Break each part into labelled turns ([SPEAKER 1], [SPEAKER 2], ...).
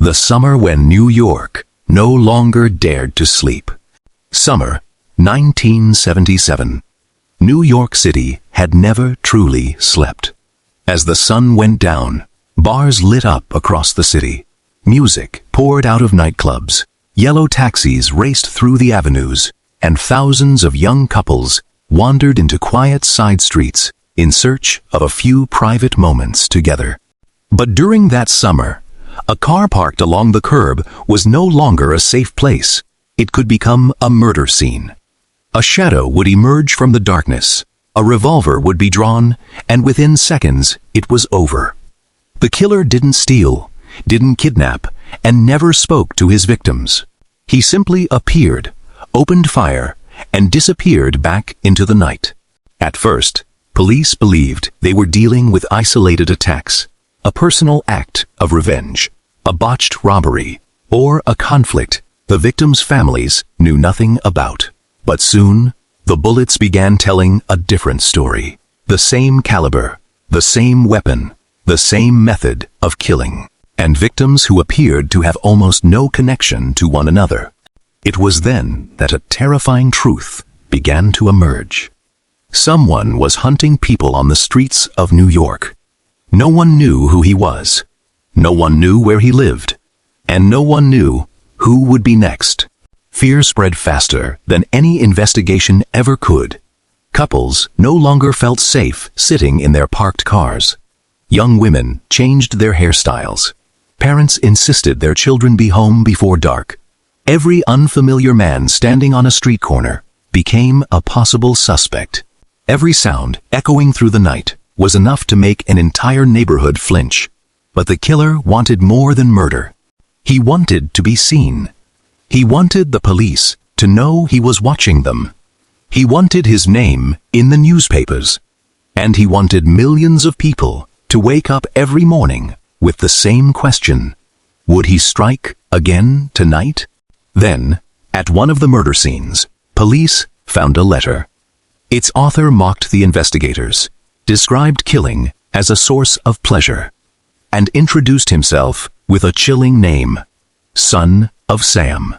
[SPEAKER 1] The summer when New York no longer dared to sleep. Summer 1977. New York City had never truly slept. As the sun went down, bars lit up across the city. Music poured out of nightclubs. Yellow taxis raced through the avenues, and thousands of young couples wandered into quiet side streets in search of a few private moments together. But during that summer, a car parked along the curb was no longer a safe place. It could become a murder scene. A shadow would emerge from the darkness, a revolver would be drawn, and within seconds it was over. The killer didn't steal, didn't kidnap, and never spoke to his victims. He simply appeared, opened fire, and disappeared back into the night. At first, police believed they were dealing with isolated attacks, a personal act of revenge, a botched robbery, or a conflict the victims' families knew nothing about. But soon, the bullets began telling a different story. The same caliber, the same weapon, the same method of killing, and victims who appeared to have almost no connection to one another. It was then that a terrifying truth began to emerge. Someone was hunting people on the streets of New York. No one knew who he was. No one knew where he lived. And no one knew who would be next. Fear spread faster than any investigation ever could. Couples no longer felt safe sitting in their parked cars. Young women changed their hairstyles. Parents insisted their children be home before dark. Every unfamiliar man standing on a street corner became a possible suspect. Every sound echoing through the night was enough to make an entire neighborhood flinch. But the killer wanted more than murder. He wanted to be seen. He wanted the police to know he was watching them. He wanted his name in the newspapers. And he wanted millions of people to wake up every morning with the same question. Would he strike again tonight? Then, at one of the murder scenes, police found a letter. Its author mocked the investigators, described killing as a source of pleasure, and introduced himself with a chilling name, Son of Sam.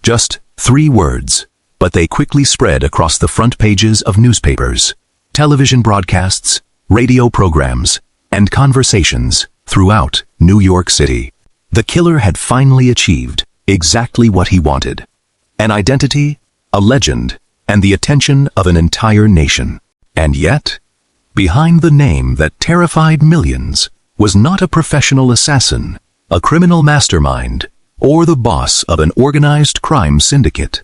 [SPEAKER 1] Just 3 words, but they quickly spread across the front pages of newspapers, television broadcasts, radio programs, and conversations throughout New York City. The killer had finally achieved exactly what he wanted: an identity, a legend, and the attention of an entire nation. And yet, behind the name that terrified millions was not a professional assassin, a criminal mastermind, or the boss of an organized crime syndicate.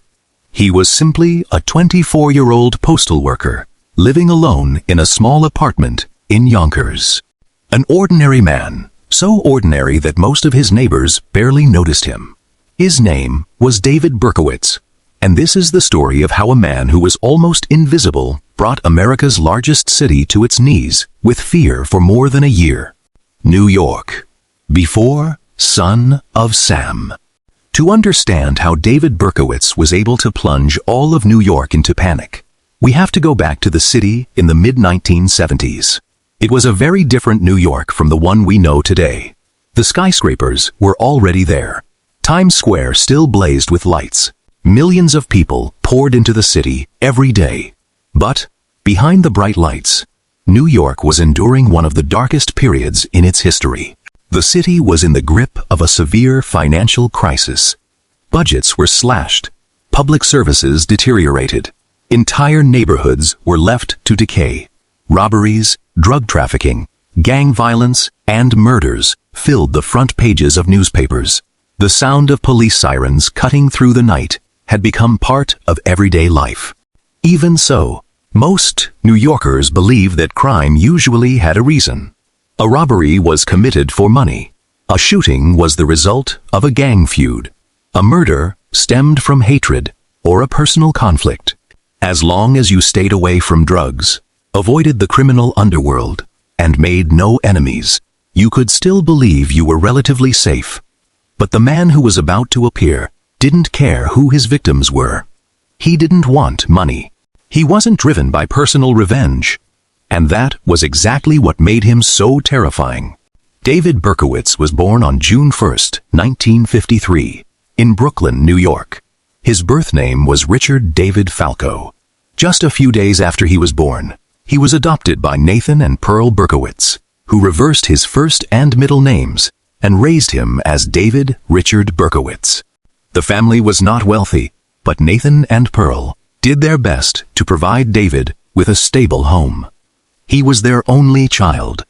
[SPEAKER 1] He was simply a 24-year-old postal worker, living alone in a small apartment in Yonkers. An ordinary man, so ordinary that most of his neighbors barely noticed him. His name was David Berkowitz, and this is the story of how a man who was almost invisible brought America's largest city to its knees with fear for more than a year. New York, before Son of Sam. To understand how David Berkowitz was able to plunge all of New York into panic, we have to go back to the city in the mid-1970s. It was a very different New York from the one we know today. The skyscrapers were already there. Times Square still blazed with lights. Millions of people poured into the city every day. But, behind the bright lights, New York was enduring one of the darkest periods in its history. The city was in the grip of a severe financial crisis. Budgets were slashed. Public services deteriorated. Entire neighborhoods were left to decay. Robberies, drug trafficking, gang violence, and murders filled the front pages of newspapers. The sound of police sirens cutting through the night had become part of everyday life. Even so, most New Yorkers believed that crime usually had a reason. A robbery was committed for money. A shooting was the result of a gang feud. A murder stemmed from hatred or a personal conflict. As long as you stayed away from drugs, avoided the criminal underworld, and made no enemies, you could still believe you were relatively safe. But the man who was about to appear didn't care who his victims were. He didn't want money. He wasn't driven by personal revenge. And that was exactly what made him so terrifying. David Berkowitz was born on June 1, 1953, in Brooklyn, New York. His birth name was Richard David Falco. Just a few days after he was born, he was adopted by Nathan and Pearl Berkowitz, who reversed his first and middle names and raised him as David Richard Berkowitz. The family was not wealthy, but Nathan and Pearl did their best to provide David with a stable home. He was their only child.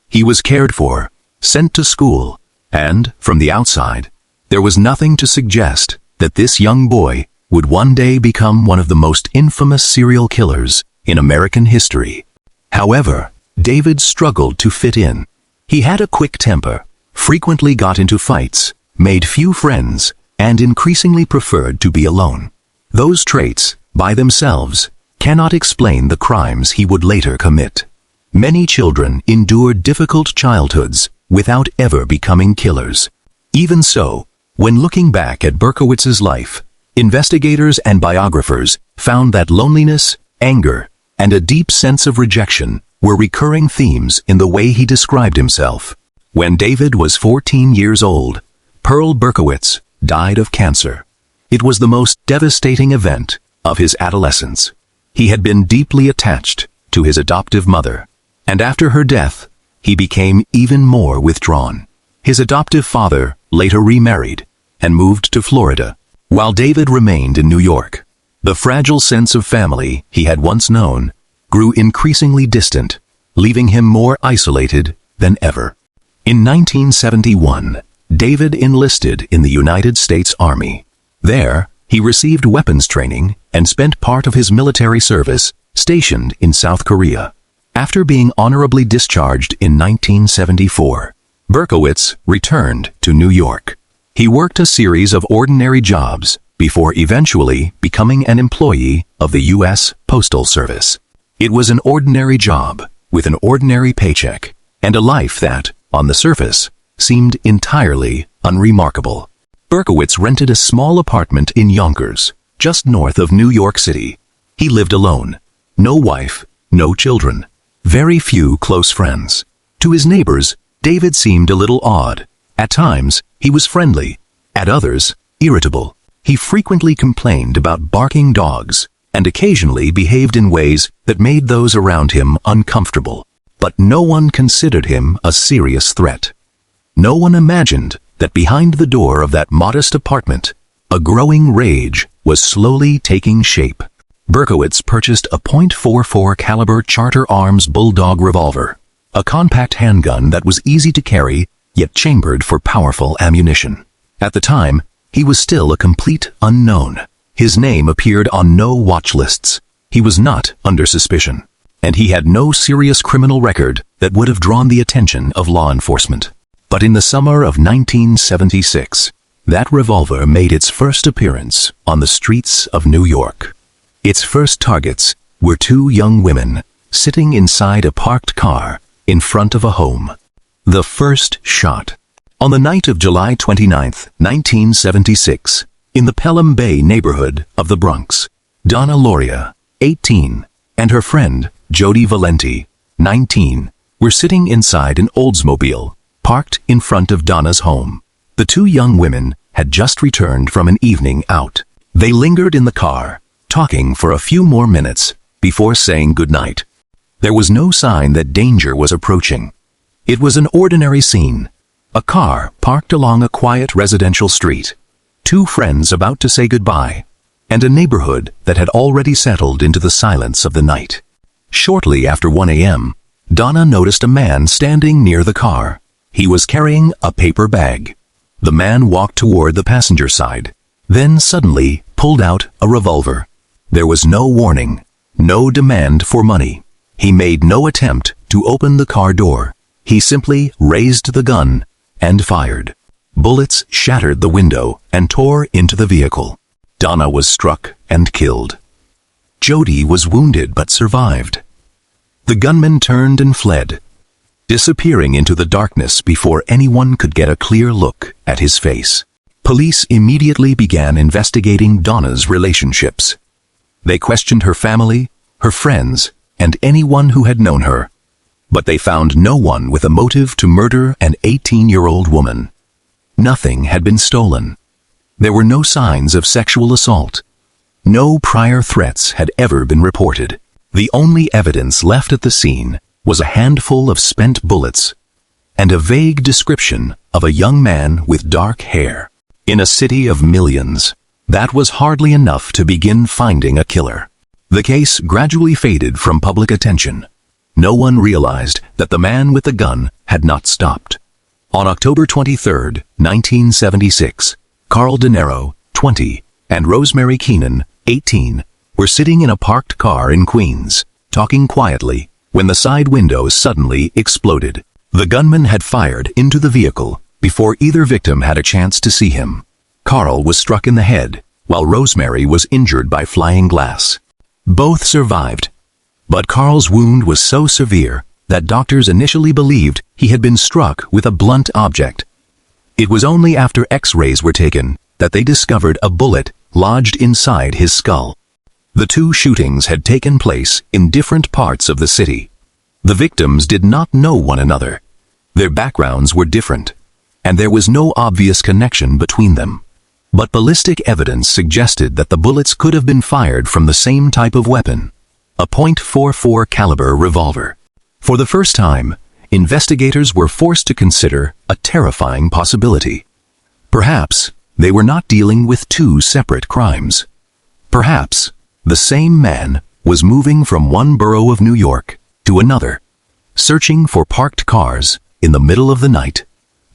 [SPEAKER 1] He was cared for, sent to school, and, from the outside, there was nothing to suggest that this young boy would one day become one of the most infamous serial killers in American history. However, David struggled to fit in. He had a quick temper, frequently got into fights, made few friends, and increasingly preferred to be alone. Those traits, by themselves, cannot explain the crimes he would later commit. Many children endure difficult childhoods without ever becoming killers. Even so, when looking back at Berkowitz's life, investigators and biographers found that loneliness, anger, and a deep sense of rejection were recurring themes in the way he described himself. When David was 14 years old, Pearl Berkowitz died of cancer. It was the most devastating event of his adolescence. He had been deeply attached to his adoptive mother, and after her death, he became even more withdrawn. His adoptive father later remarried and moved to Florida, while David remained in New York. The fragile sense of family he had once known grew increasingly distant, leaving him more isolated than ever. In 1971, David enlisted in the United States Army. There, he received weapons training and spent part of his military service stationed in South Korea. After being honorably discharged in 1974, Berkowitz returned to New York. He worked a series of ordinary jobs before eventually becoming an employee of the U.S. Postal Service. It was an ordinary job with an ordinary paycheck and a life that, on the surface, seemed entirely unremarkable. Berkowitz rented a small apartment in Yonkers, just north of New York City. He lived alone. No wife, no children, very few close friends. To his neighbors, David seemed a little odd. At times, he was friendly. At others, irritable. He frequently complained about barking dogs and occasionally behaved in ways that made those around him uncomfortable. But no one considered him a serious threat. No one imagined that behind the door of that modest apartment, a growing rage was slowly taking shape. Berkowitz purchased a .44 caliber Charter Arms Bulldog revolver, a compact handgun that was easy to carry yet chambered for powerful ammunition. At the time, he was still a complete unknown. His name appeared on no watch lists. He was not under suspicion, and he had no serious criminal record that would have drawn the attention of law enforcement. But in the summer of 1976, that revolver made its first appearance on the streets of New York. Its first targets were two young women sitting inside a parked car in front of a home. The first shot. On the night of July 29, 1976, in the Pelham Bay neighborhood of the Bronx, Donna Loria, 18, and her friend, Jody Valenti, 19, were sitting inside an Oldsmobile parked in front of Donna's home. The two young women had just returned from an evening out. They lingered in the car, talking for a few more minutes before saying goodnight. There was no sign that danger was approaching. It was an ordinary scene. A car parked along a quiet residential street, two friends about to say goodbye, and a neighborhood that had already settled into the silence of the night. Shortly after 1 a.m., Donna noticed a man standing near the car. He was carrying a paper bag. The man walked toward the passenger side, then suddenly pulled out a revolver. There was no warning, no demand for money. He made no attempt to open the car door. He simply raised the gun and fired. Bullets shattered the window and tore into the vehicle. Donna was struck and killed. Jody was wounded but survived. The gunman turned and fled, disappearing into the darkness before anyone could get a clear look at his face. Police immediately began investigating Donna's relationships. They questioned her family, her friends, and anyone who had known her. but they found no one with a motive to murder an 18-year-old woman. Nothing had been stolen. There were no signs of sexual assault. No prior threats had ever been reported. The only evidence left at the scene was a handful of spent bullets and a vague description of a young man with dark hair. In a city of millions, that was hardly enough to begin finding a killer. The case gradually faded from public attention. No one realized that the man with the gun had not stopped. On October 23, 1976, Carl De Niro, 20, and Rosemary Keenan, 18, were sitting in a parked car in Queens, talking quietly, when the side window suddenly exploded. The gunman had fired into the vehicle before either victim had a chance to see him. Carl was struck in the head, while Rosemary was injured by flying glass. Both survived, but Carl's wound was so severe that doctors initially believed he had been struck with a blunt object. It was only after X-rays were taken that they discovered a bullet lodged inside his skull. The two shootings had taken place in different parts of the city. The victims did not know one another. Their backgrounds were different, and there was no obvious connection between them. But ballistic evidence suggested that the bullets could have been fired from the same type of weapon, a .44 caliber revolver. For the first time, investigators were forced to consider a terrifying possibility. Perhaps they were not dealing with two separate crimes. Perhaps the same man was moving from one borough of New York to another, searching for parked cars in the middle of the night,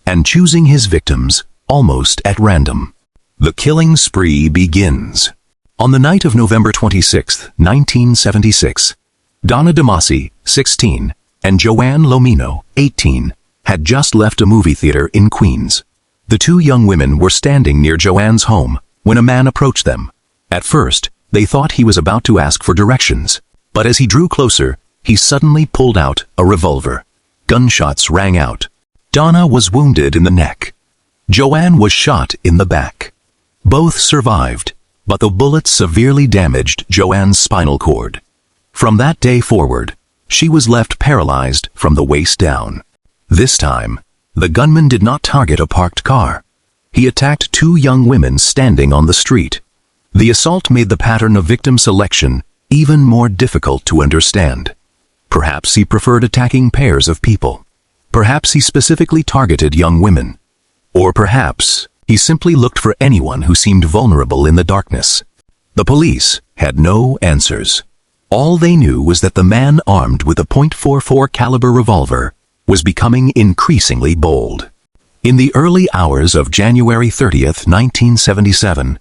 [SPEAKER 1] and choosing his victims almost at random. The killing spree begins. On the night of November 26, 1976, Donna DeMasi, 16, and Joanne Lomino, 18, had just left a movie theater in Queens. The two young women were standing near Joanne's home when a man approached them. At first, they thought he was about to ask for directions, but as he drew closer, he suddenly pulled out a revolver. Gunshots rang out. Donna was wounded in the neck. Joanne was shot in the back. Both survived, but the bullets severely damaged Joanne's spinal cord. From that day forward, she was left paralyzed from the waist down. This time, the gunman did not target a parked car. He attacked two young women standing on the street. The assault made the pattern of victim selection even more difficult to understand. Perhaps he preferred attacking pairs of people. Perhaps he specifically targeted young women. Or perhaps he simply looked for anyone who seemed vulnerable in the darkness. The police had no answers. All they knew was that the man armed with a .44 caliber revolver was becoming increasingly bold. In the early hours of January 30th, 1977,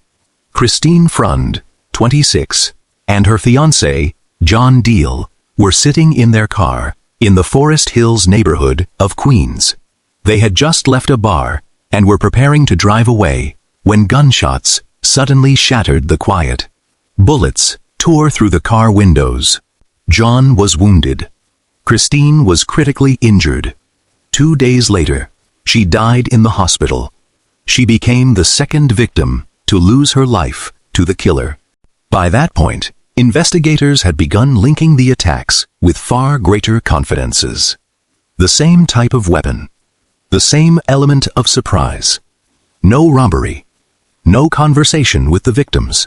[SPEAKER 1] Christine Frund, 26, and her fiancé, John Deal, were sitting in their car in the Forest Hills neighborhood of Queens. They had just left a bar and were preparing to drive away when gunshots suddenly shattered the quiet. Bullets tore through the car windows. John was wounded. Christine was critically injured. 2 days later, she died in the hospital. She became the second victim to lose her life to the killer. By that point, investigators had begun linking the attacks with far greater confidences. The same type of weapon, the same element of surprise, no robbery, no conversation with the victims,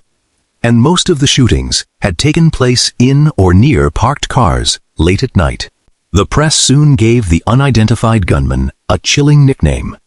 [SPEAKER 1] and most of the shootings had taken place in or near parked cars late at night. The press soon gave the unidentified gunman a chilling nickname,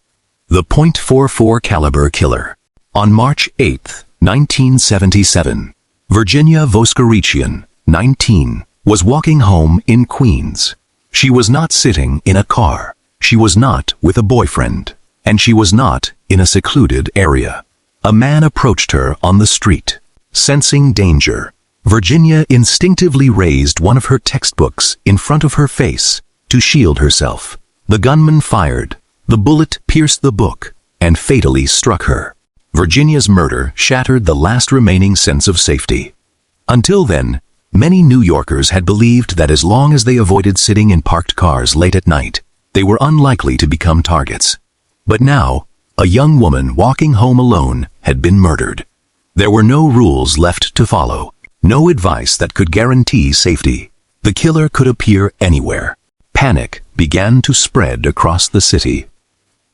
[SPEAKER 1] the .44 caliber killer. On March 8, 1977, Virginia Voskerichian, 19, was walking home in Queens. She was not sitting in a car. She was not with a boyfriend. And she was not in a secluded area. A man approached her on the street. Sensing danger, Virginia instinctively raised one of her textbooks in front of her face to shield herself. The gunman fired. The bullet pierced the book and fatally struck her. Virginia's murder shattered the last remaining sense of safety. Until then, many New Yorkers had believed that as long as they avoided sitting in parked cars late at night, they were unlikely to become targets. But now, a young woman walking home alone had been murdered. There were no rules left to follow, no advice that could guarantee safety. The killer could appear anywhere. Panic began to spread across the city.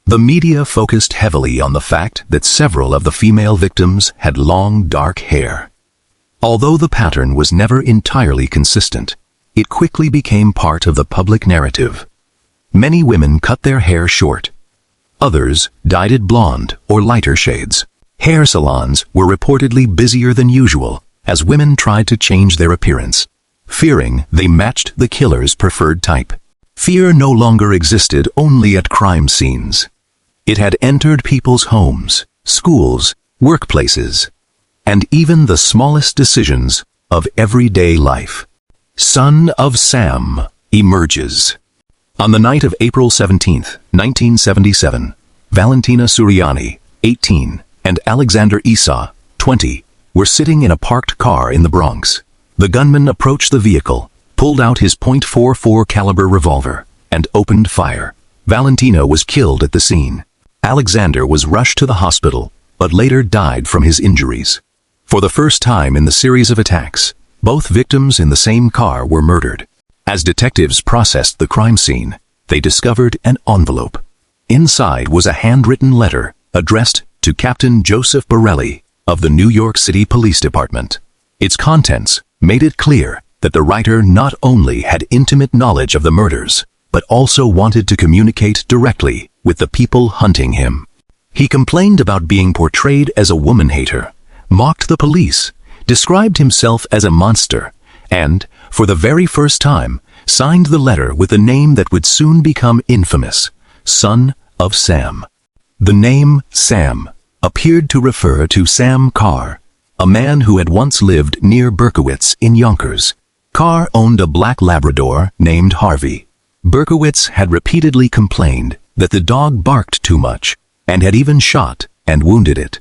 [SPEAKER 1] The media focused heavily on the fact that several of the female victims had long, dark hair. Although the pattern was never entirely consistent, it quickly became part of the public narrative. Many women cut their hair short. Others dyed it blonde or lighter shades. Hair salons were reportedly busier than usual as women tried to change their appearance, fearing they matched the killer's preferred type. Fear no longer existed only at crime scenes. It had entered people's homes, schools, workplaces, and even the smallest decisions of everyday life. Son of Sam emerges. On the night of April 17, 1977, Valentina Suriani, 18, and Alexander Esau, 20, were sitting in a parked car in the Bronx. The gunman approached the vehicle, pulled out his .44 caliber revolver, and opened fire. Valentina was killed at the scene. Alexander was rushed to the hospital, but later died from his injuries. For the first time in the series of attacks, both victims in the same car were murdered. As detectives processed the crime scene, they discovered an envelope. Inside was a handwritten letter addressed to Captain Joseph Borelli of the New York City Police Department. Its contents made it clear that the writer not only had intimate knowledge of the murders, but also wanted to communicate directly with the people hunting him. He complained about being portrayed as a woman-hater, mocked the police, described himself as a monster, and, for the very first time, signed the letter with a name that would soon become infamous, Son of Sam. The name Sam appeared to refer to Sam Carr, a man who had once lived near Berkowitz in Yonkers. Carr owned a black Labrador named Harvey. Berkowitz had repeatedly complained that the dog barked too much, and had even shot and wounded it.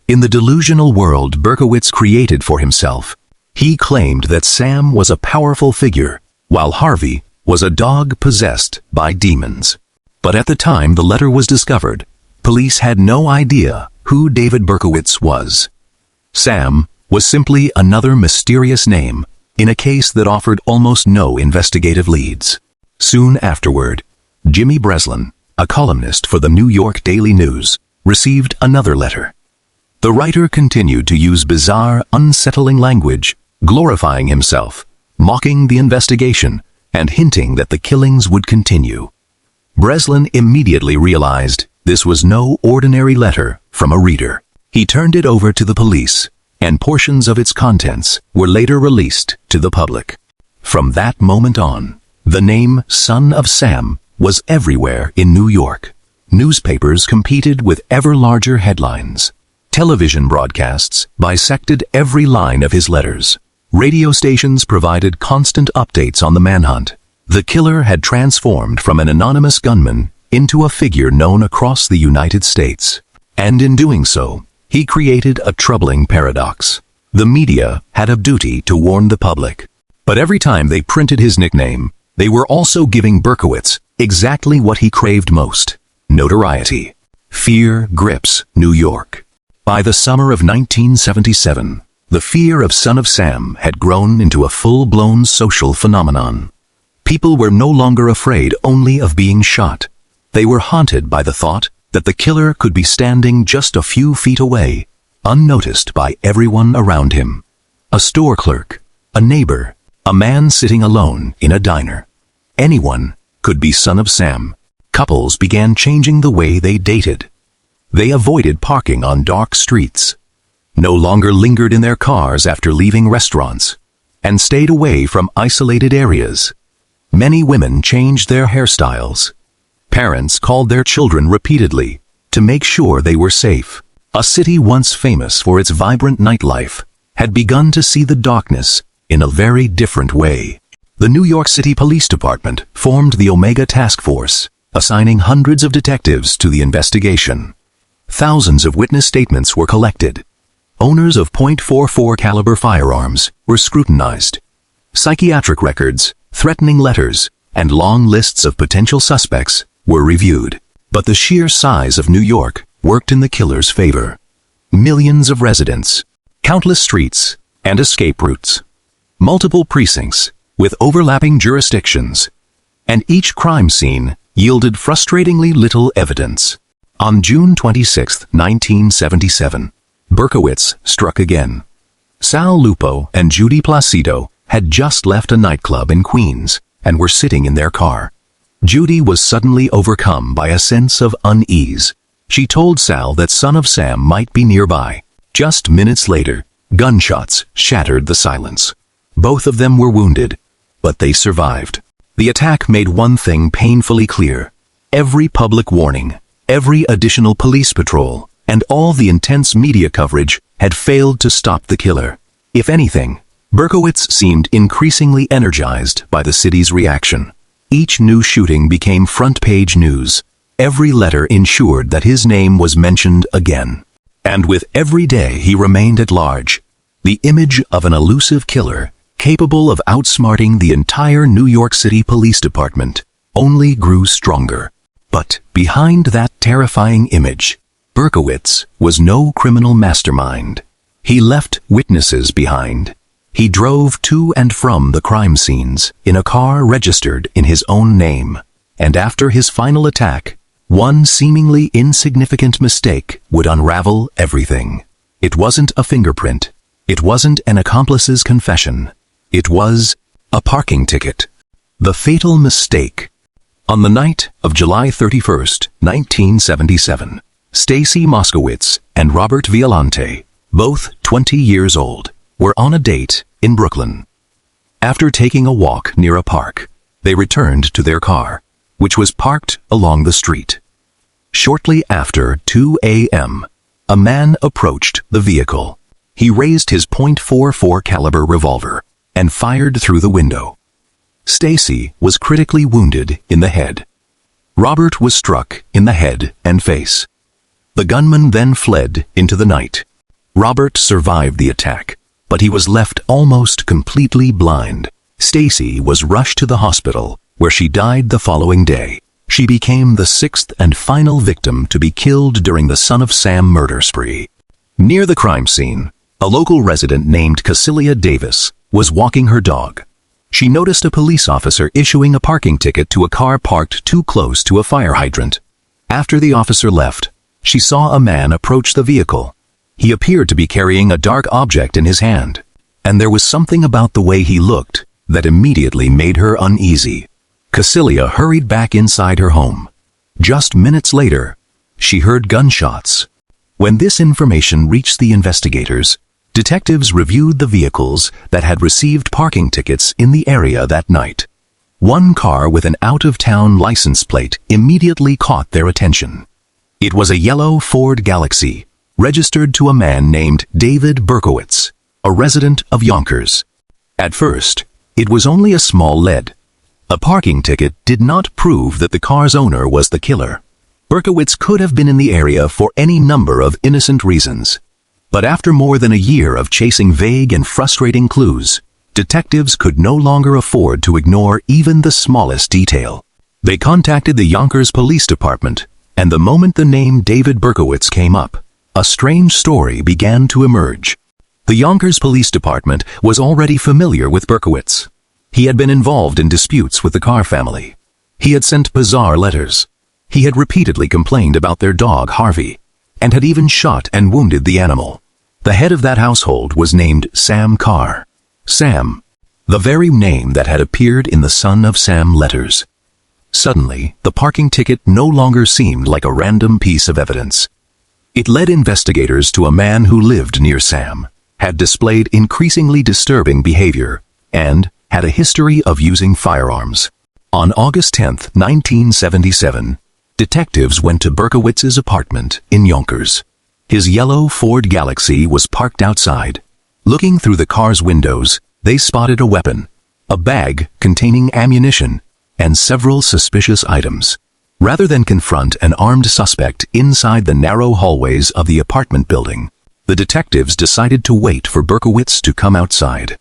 [SPEAKER 1] In the delusional world Berkowitz created for himself, he claimed that Sam was a powerful figure, while Harvey was a dog possessed by demons. But at the time the letter was discovered, police had no idea who David Berkowitz was. Sam was simply another mysterious name in a case that offered almost no investigative leads. Soon afterward, Jimmy Breslin, a columnist for the New York Daily News, received another letter. The writer continued to use bizarre, unsettling language, glorifying himself, mocking the investigation, and hinting that the killings would continue. Breslin immediately realized this was no ordinary letter from a reader. He turned it over to the police, and portions of its contents were later released to the public. From that moment on, the name Son of Sam was everywhere in New York. Newspapers competed with ever larger headlines. Television broadcasts bisected every line of his letters. Radio stations provided constant updates on the manhunt. The killer had transformed from an anonymous gunman into a figure known across the United States. And in doing so, he created a troubling paradox. The media had a duty to warn the public. But every time they printed his nickname, they were also giving Berkowitz exactly what he craved most: notoriety. Fear grips New York. By the summer of 1977, the fear of Son of Sam had grown into a full-blown social phenomenon. People were no longer afraid only of being shot. They were haunted by the thought that the killer could be standing just a few feet away, unnoticed by everyone around him. A store clerk, a neighbor, a man sitting alone in a diner. Anyone could be Son of Sam. Couples began changing the way they dated. They avoided parking on dark streets, no longer lingered in their cars after leaving restaurants, and stayed away from isolated areas. Many women changed their hairstyles. Parents called their children repeatedly to make sure they were safe. A city once famous for its vibrant nightlife had begun to see the darkness in a very different way. The New York City Police Department formed the Omega Task Force, assigning hundreds of detectives to the investigation. Thousands of witness statements were collected. Owners of .44 caliber firearms were scrutinized. Psychiatric records, threatening letters, and long lists of potential suspects were reviewed. But the sheer size of New York worked in the killer's favor. Millions of residents, countless streets, and escape routes. Multiple precincts with overlapping jurisdictions. and each crime scene yielded frustratingly little evidence. On June 26, 1977, Berkowitz struck again. Sal Lupo and Judy Placido had just left a nightclub in Queens and were sitting in their car. Judy was suddenly overcome by a sense of unease. She told Sal that Son of Sam might be nearby. Just minutes later, gunshots shattered the silence. Both of them were wounded, but they survived. The attack made one thing painfully clear. Every public warning, every additional police patrol, and all the intense media coverage had failed to stop the killer. If anything, Berkowitz seemed increasingly energized by the city's reaction. Each new shooting became front-page news. Every letter ensured that his name was mentioned again. And with every day he remained at large, the image of an elusive killer capable of outsmarting the entire New York City Police Department only grew stronger. But behind that terrifying image, Berkowitz was no criminal mastermind. He left witnesses behind. He drove to and from the crime scenes in a car registered in his own name. And after his final attack, one seemingly insignificant mistake would unravel everything. It wasn't a fingerprint. It wasn't an accomplice's confession. It was a parking ticket. The fatal mistake. On the night of July 31st, 1977, Stacy Moskowitz and Robert Violante, both 20 years old, were on a date in Brooklyn. After taking a walk near a park, they returned to their car, which was parked along the street. Shortly after 2 a.m., a man approached the vehicle. He raised his .44 caliber revolver and fired through the window. Stacy was critically wounded in the head. Robert was struck in the head and face. The gunman then fled into the night. Robert survived the attack, but he was left almost completely blind. Stacy was rushed to the hospital, where she died the following day. She became the sixth and final victim to be killed during the Son of Sam murder spree. Near the crime scene, a local resident named Cassilia Davis was walking her dog. She noticed a police officer issuing a parking ticket to a car parked too close to a fire hydrant. After the officer left, she saw a man approach the vehicle. He appeared to be carrying a dark object in his hand, and there was something about the way he looked that immediately made her uneasy. Cassilia hurried back inside her home. Just minutes later, she heard gunshots. When this information reached the investigators, detectives reviewed the vehicles that had received parking tickets in the area that night. One car with an out-of-town license plate immediately caught their attention. It was a yellow Ford Galaxy, registered to a man named David Berkowitz, a resident of Yonkers. At first, it was only a small lead. A parking ticket did not prove that the car's owner was the killer. Berkowitz could have been in the area for any number of innocent reasons. But after more than a year of chasing vague and frustrating clues, detectives could no longer afford to ignore even the smallest detail. They contacted the Yonkers Police Department, and the moment the name David Berkowitz came up, a strange story began to emerge. The Yonkers Police Department was already familiar with Berkowitz. He had been involved in disputes with the Carr family. He had sent bizarre letters. He had repeatedly complained about their dog, Harvey, and had even shot and wounded the animal. The head of that household was named Sam Carr. Sam, the very name that had appeared in the Son of Sam letters. Suddenly, the parking ticket no longer seemed like a random piece of evidence. It led investigators to a man who lived near Sam, had displayed increasingly disturbing behavior, and had a history of using firearms. On August 10, 1977, detectives went to Berkowitz's apartment in Yonkers. His yellow Ford Galaxy was parked outside. Looking through the car's windows, they spotted a weapon, a bag containing ammunition, and several suspicious items. Rather than confront an armed suspect inside the narrow hallways of the apartment building, the detectives decided to wait for Berkowitz to come outside.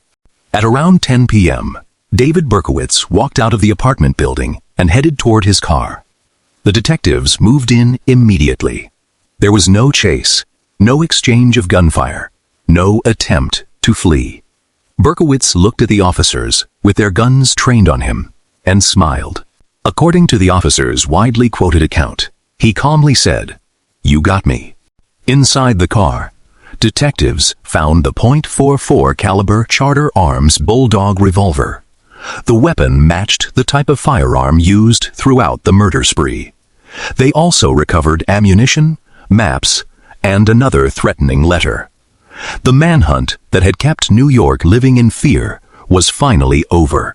[SPEAKER 1] At around 10 p.m., David Berkowitz walked out of the apartment building and headed toward his car. The detectives moved in immediately. There was no chase, no exchange of gunfire, no attempt to flee. Berkowitz looked at the officers with their guns trained on him and smiled. According to the officer's widely quoted account, he calmly said, "You got me." Inside the car, detectives found the .44 caliber Charter Arms Bulldog revolver. The weapon matched the type of firearm used throughout the murder spree. They also recovered ammunition, maps, and another threatening letter. The manhunt that had kept New York living in fear was finally over.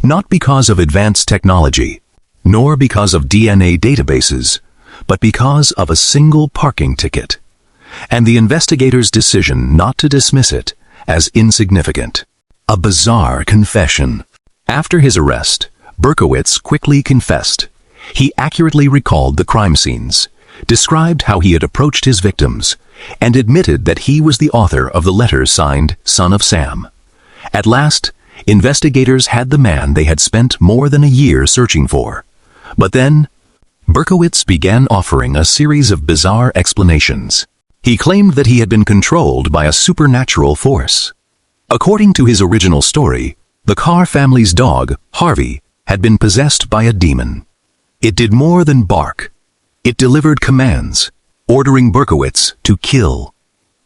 [SPEAKER 1] Not because of advanced technology, nor because of DNA databases, but because of a single parking ticket, and the investigators' decision not to dismiss it as insignificant. A bizarre confession. After his arrest, Berkowitz quickly confessed. He accurately recalled the crime scenes, described how he had approached his victims, and admitted that he was the author of the letter signed Son of Sam. At last, investigators had the man they had spent more than a year searching for. But then, Berkowitz began offering a series of bizarre explanations. He claimed that he had been controlled by a supernatural force. According to his original story, the Carr family's dog, Harvey, had been possessed by a demon. It did more than bark. It delivered commands, ordering Berkowitz to kill.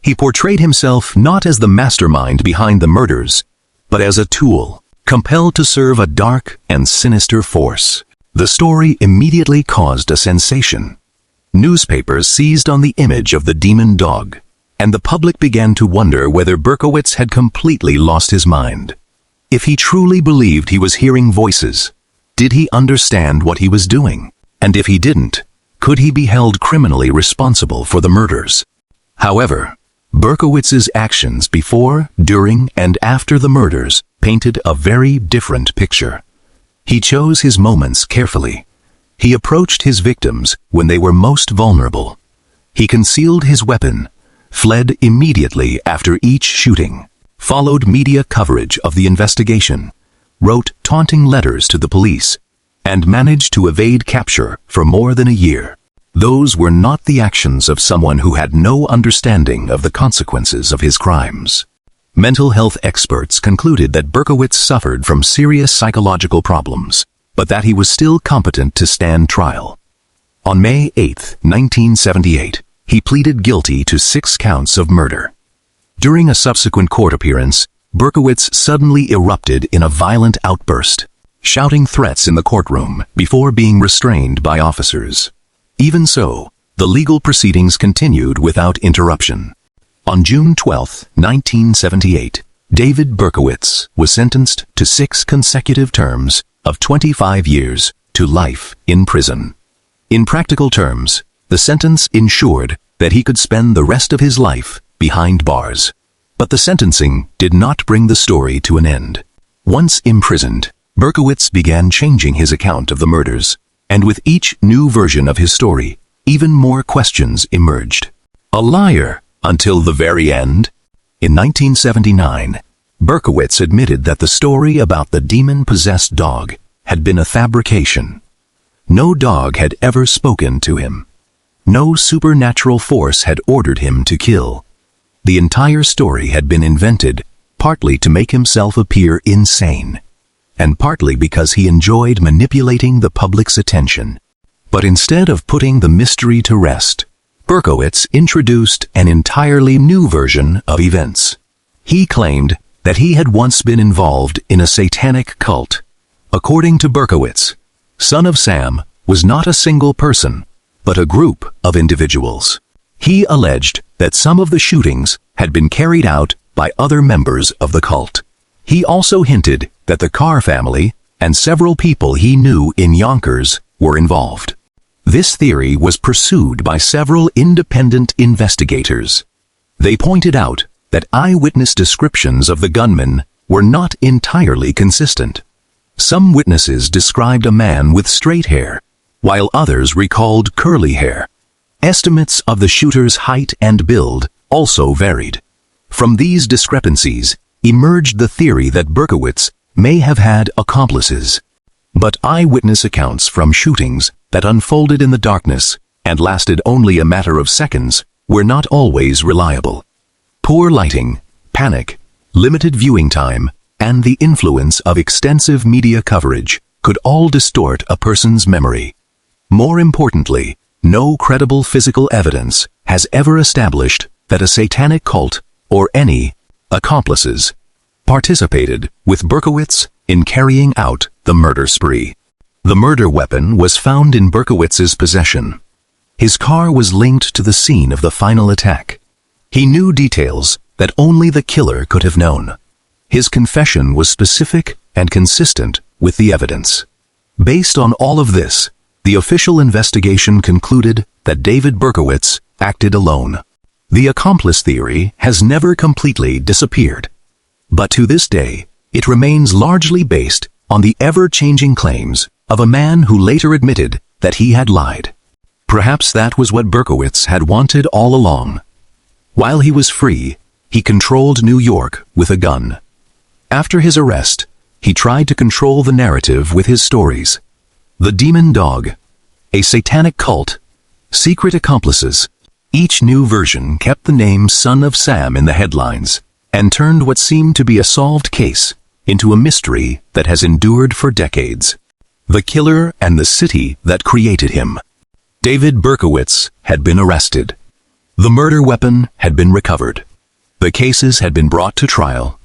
[SPEAKER 1] He portrayed himself not as the mastermind behind the murders, but as a tool, compelled to serve a dark and sinister force. The story immediately caused a sensation. Newspapers seized on the image of the demon dog, and the public began to wonder whether Berkowitz had completely lost his mind. If he truly believed he was hearing voices, did he understand what he was doing? And if he didn't, could he be held criminally responsible for the murders? However, Berkowitz's actions before, during, and after the murders painted a very different picture. He chose his moments carefully. He approached his victims when they were most vulnerable. He concealed his weapon, fled immediately after each shooting, followed media coverage of the investigation, wrote taunting letters to the police, and managed to evade capture for more than a year. Those were not the actions of someone who had no understanding of the consequences of his crimes. Mental health experts concluded that Berkowitz suffered from serious psychological problems, but that he was still competent to stand trial. On May 8, 1978, he pleaded guilty to 6 counts of murder. During a subsequent court appearance, Berkowitz suddenly erupted in a violent outburst, shouting threats in the courtroom before being restrained by officers. Even so, the legal proceedings continued without interruption. On June 12, 1978, David Berkowitz was sentenced to 6 consecutive terms of 25 years to life in prison. In practical terms, the sentence ensured that he could spend the rest of his life behind bars. But the sentencing did not bring the story to an end. Once imprisoned, Berkowitz began changing his account of the murders, and with each new version of his story, even more questions emerged. A liar until the very end? In 1979, Berkowitz admitted that the story about the demon-possessed dog had been a fabrication. No dog had ever spoken to him. No supernatural force had ordered him to kill. The entire story had been invented, partly to make himself appear insane, and partly because he enjoyed manipulating the public's attention. But instead of putting the mystery to rest, Berkowitz introduced an entirely new version of events. He claimed that he had once been involved in a satanic cult. According to Berkowitz, Son of Sam was not a single person, but a group of individuals. He alleged that some of the shootings had been carried out by other members of the cult. He also hinted that the Carr family and several people he knew in Yonkers were involved. This theory was pursued by several independent investigators. They pointed out that eyewitness descriptions of the gunman were not entirely consistent. Some witnesses described a man with straight hair, while others recalled curly hair. Estimates of the shooter's height and build also varied. From these discrepancies emerged the theory that Berkowitz may have had accomplices. But eyewitness accounts from shootings that unfolded in the darkness and lasted only a matter of seconds were not always reliable. Poor lighting, panic, limited viewing time, and the influence of extensive media coverage could all distort a person's memory. More importantly, no credible physical evidence has ever established that a satanic cult or any accomplices participated with Berkowitz in carrying out the murder spree. The murder weapon was found in Berkowitz's possession. His car was linked to the scene of the final attack. He knew details that only the killer could have known. His confession was specific and consistent with the evidence. Based on all of this, the official investigation concluded that David Berkowitz acted alone. The accomplice theory has never completely disappeared, but to this day, it remains largely based on the ever-changing claims of a man who later admitted that he had lied. Perhaps that was what Berkowitz had wanted all along. While he was free, he controlled New York with a gun. After his arrest, he tried to control the narrative with his stories. The Demon Dog, a satanic cult, secret accomplices. Each new version kept the name Son of Sam in the headlines and turned what seemed to be a solved case into a mystery that has endured for decades. The killer and the city that created him. David Berkowitz had been arrested. The murder weapon had been recovered. The cases had been brought to trial,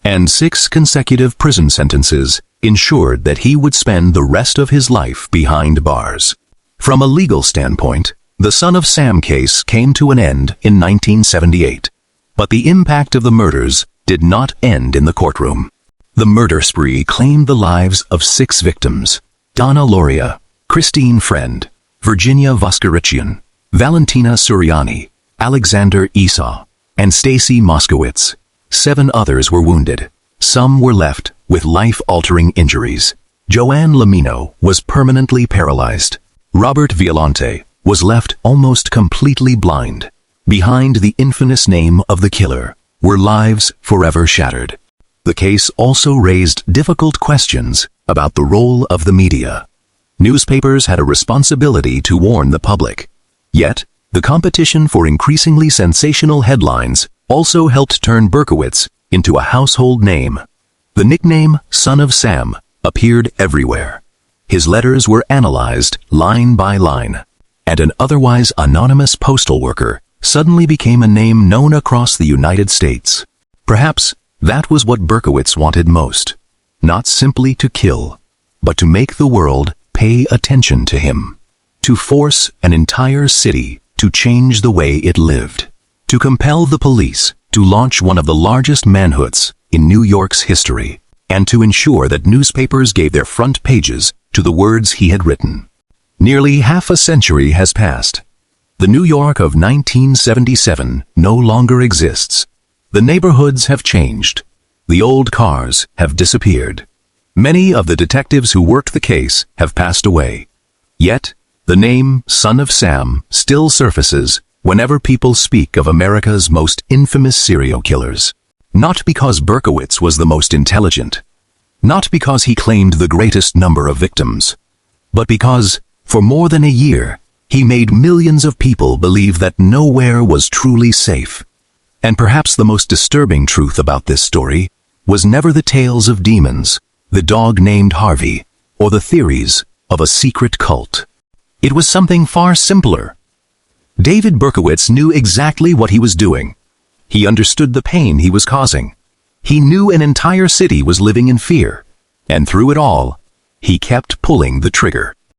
[SPEAKER 1] and 6 consecutive prison sentences ensured that he would spend the rest of his life behind bars. From a legal standpoint, the Son of Sam case came to an end in 1978, but the impact of the murders did not end in the courtroom. The murder spree claimed the lives of 6 victims: Donna Loria, Christine Friend, Virginia Voskerichian, Valentina Suriani, Alexander Esau, and Stacy Moskowitz. 7 others were wounded. Some were left with life-altering injuries. Joanne Lamino was permanently paralyzed. Robert Violante was left almost completely blind. Behind the infamous name of the killer were lives forever shattered. The case also raised difficult questions about the role of the media. Newspapers had a responsibility to warn the public. Yet, the competition for increasingly sensational headlines also helped turn Berkowitz into a household name. The nickname Son of Sam appeared everywhere. His letters were analyzed line by line, and an otherwise anonymous postal worker suddenly became a name known across the United States. Perhaps that was what Berkowitz wanted most, not simply to kill, but to make the world pay attention to him, to force an entire city to change the way it lived, to compel the police to launch one of the largest manhunts in New York's history, and to ensure that newspapers gave their front pages to the words he had written. Nearly half a century has passed. The New York of 1977 no longer exists. The neighborhoods have changed. The old cars have disappeared. Many of the detectives who worked the case have passed away. Yet, the name Son of Sam still surfaces whenever people speak of America's most infamous serial killers. Not because Berkowitz was the most intelligent, not because he claimed the greatest number of victims, but because, for more than a year, he made millions of people believe that nowhere was truly safe. And perhaps the most disturbing truth about this story was never the tales of demons, the dog named Harvey, or the theories of a secret cult. It was something far simpler. David Berkowitz knew exactly what he was doing. He understood the pain he was causing. He knew an entire city was living in fear, and through it all, he kept pulling the trigger.